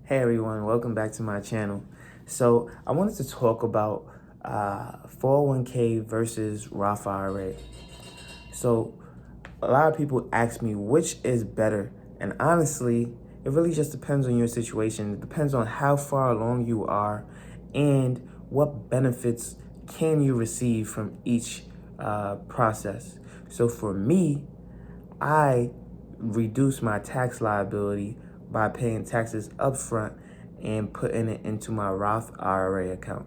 Hey everyone, welcome back to my channel. So I wanted to talk about 401k versus Roth IRA. So a lot of people ask me which is better, and honestly, it really just depends on your situation. It depends on how far along you are and what benefits can you receive from each process. So for me, I reduce my tax liability by paying taxes upfront and putting it into my Roth IRA account.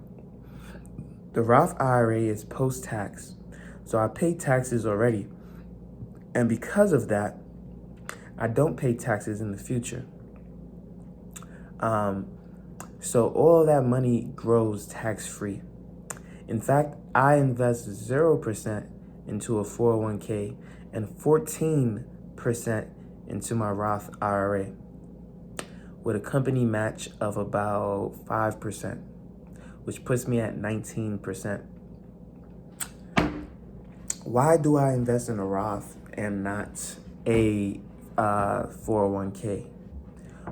The Roth IRA is post-tax, so I pay taxes already. And because of that, I don't pay taxes in the future. So all that money grows tax-free. In fact, I invest 0% into a 401k and 14% into my Roth IRA with a company match of about 5%, which puts me at 19%. Why do I invest in a Roth and not a 401k?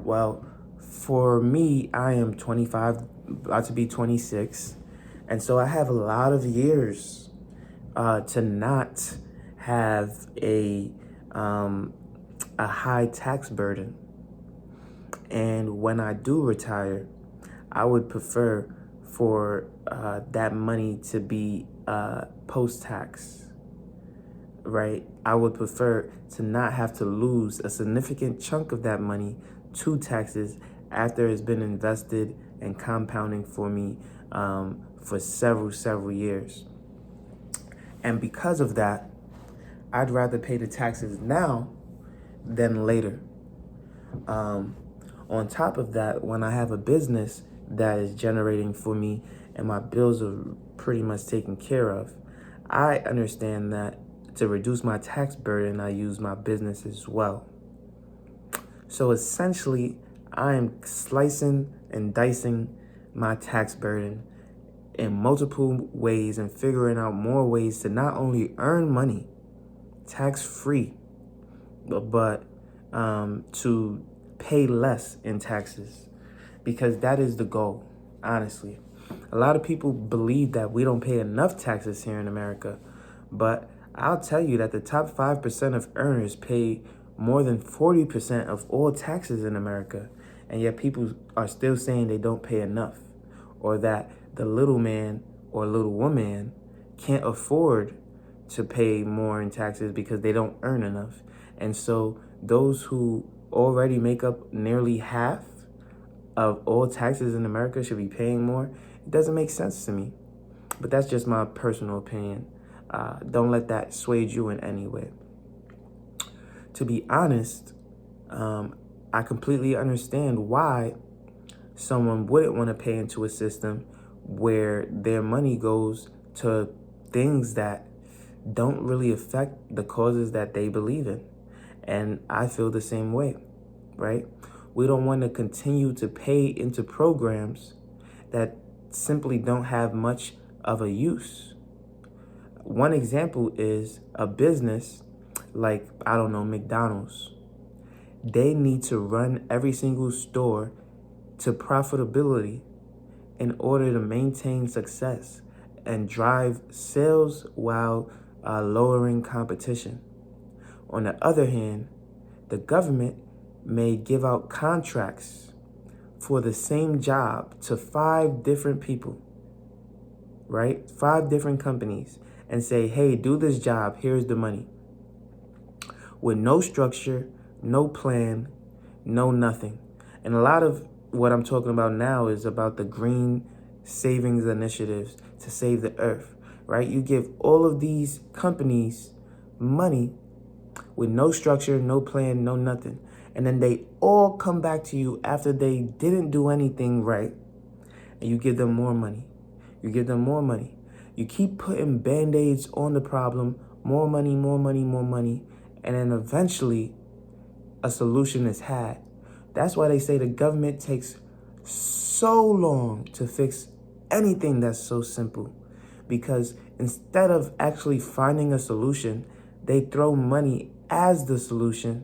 Well, for me, I am 25, about to be 26, and so I have a lot of years to not have a high tax burden. And when I do retire, I would prefer for that money to be post-tax, right? I would prefer to not have to lose a significant chunk of that money to taxes after it's been invested and compounding for me for several years. And because of that, I'd rather pay the taxes now than later. On top of that, when I have a business that is generating for me and my bills are pretty much taken care of, I understand that to reduce my tax burden, I use my business as well. So essentially, I am slicing and dicing my tax burden in multiple ways and figuring out more ways to not only earn money tax-free, but to pay less in taxes, because that is the goal, honestly. A lot of people believe that we don't pay enough taxes here in America, but I'll tell you that the top 5% of earners pay more than 40% of all taxes in America, and yet people are still saying they don't pay enough, or that the little man or little woman can't afford to pay more in taxes because they don't earn enough. And so those who already make up nearly half of all taxes in America should be paying more. It doesn't make sense to me, but that's just my personal opinion. Don't let that sway you in any way. To be honest, I completely understand why someone wouldn't want to pay into a system where their money goes to things that don't really affect the causes that they believe in. And I feel the same way, right? We don't want to continue to pay into programs that simply don't have much of a use. One example is a business like, I don't know, McDonald's. They need to run every single store to profitability in order to maintain success and drive sales while lowering competition. On the other hand, the government may give out contracts for the same job to 5 different people, right? 5 different companies, and say, hey, do this job, here's the money. With no structure, no plan, no nothing. And a lot of what I'm talking about now is about the green savings initiatives to save the earth, right? You give all of these companies money with no structure, no plan, no nothing. And then they all come back to you after they didn't do anything right. And you give them more money. You give them more money. You keep putting band-aids on the problem, more money, more money, more money. And then eventually a solution is had. That's why they say the government takes so long to fix anything that's so simple. Because instead of actually finding a solution, they throw money as the solution,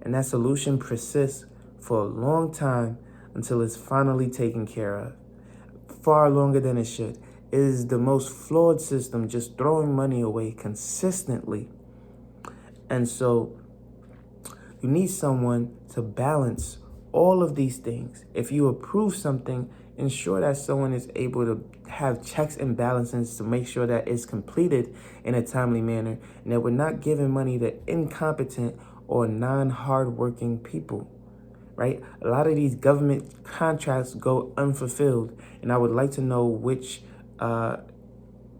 and that solution persists for a long time until it's finally taken care of. Far longer than it should. It is the most flawed system, just throwing money away consistently. And so you need someone to balance all of these things. If you approve something, ensure that someone is able to have checks and balances to make sure that it's completed in a timely manner and that we're not giving money to incompetent or non-hardworking people, right? A lot of these government contracts go unfulfilled, and I would like to know which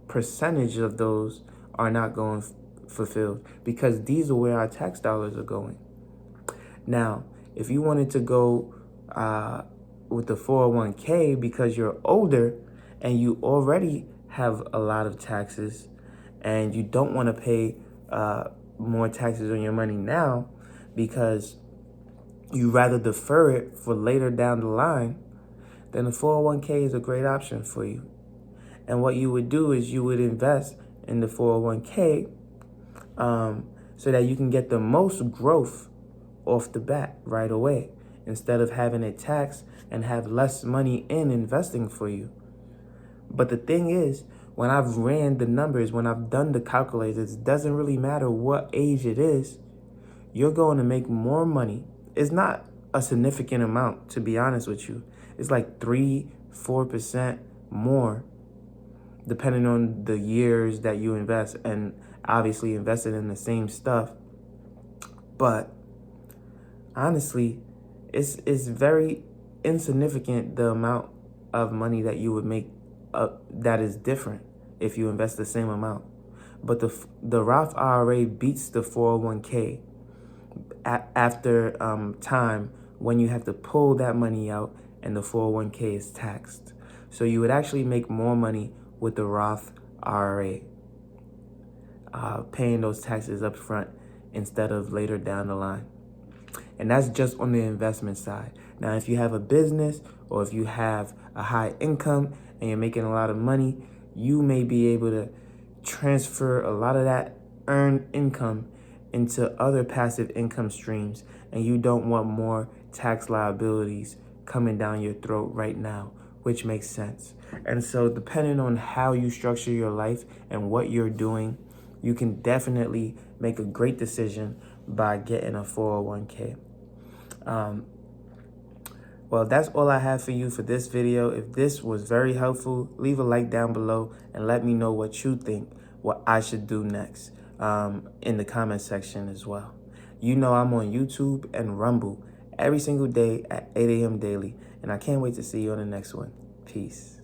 percentage of those are not going fulfilled, because these are where our tax dollars are going. Now, if you wanted to go with the 401k because you're older and you already have a lot of taxes and you don't want to pay more taxes on your money now because you rather defer it for later down the line, then the 401k is a great option for you. And what you would do is you would invest in the 401k so that you can get the most growth off the bat right away, instead of having it taxed and have less money in investing for you. But the thing is, when I've ran the numbers, when I've done the calculators, it doesn't really matter what age it is, you're going to make more money. It's not a significant amount, to be honest with you. It's like 3-4% more, depending on the years that you invest, and obviously invested in the same stuff. But honestly, it's very insignificant, the amount of money that you would make that is different if you invest the same amount. But the Roth IRA beats the 401k after time, when you have to pull that money out and the 401k is taxed. So you would actually make more money with the Roth IRA, paying those taxes up front instead of later down the line. And that's just on the investment side. Now, if you have a business or if you have a high income and you're making a lot of money, you may be able to transfer a lot of that earned income into other passive income streams, and you don't want more tax liabilities coming down your throat right now, which makes sense. And so depending on how you structure your life and what you're doing, you can definitely make a great decision by getting a 401k. Well, that's all I have for you for this video. If this was very helpful, leave a like down below and let me know what you think, what I should do next, in the comment section as well. You know I'm on YouTube and Rumble every single day at 8 a.m. daily, and I can't wait to see you on the next one. Peace.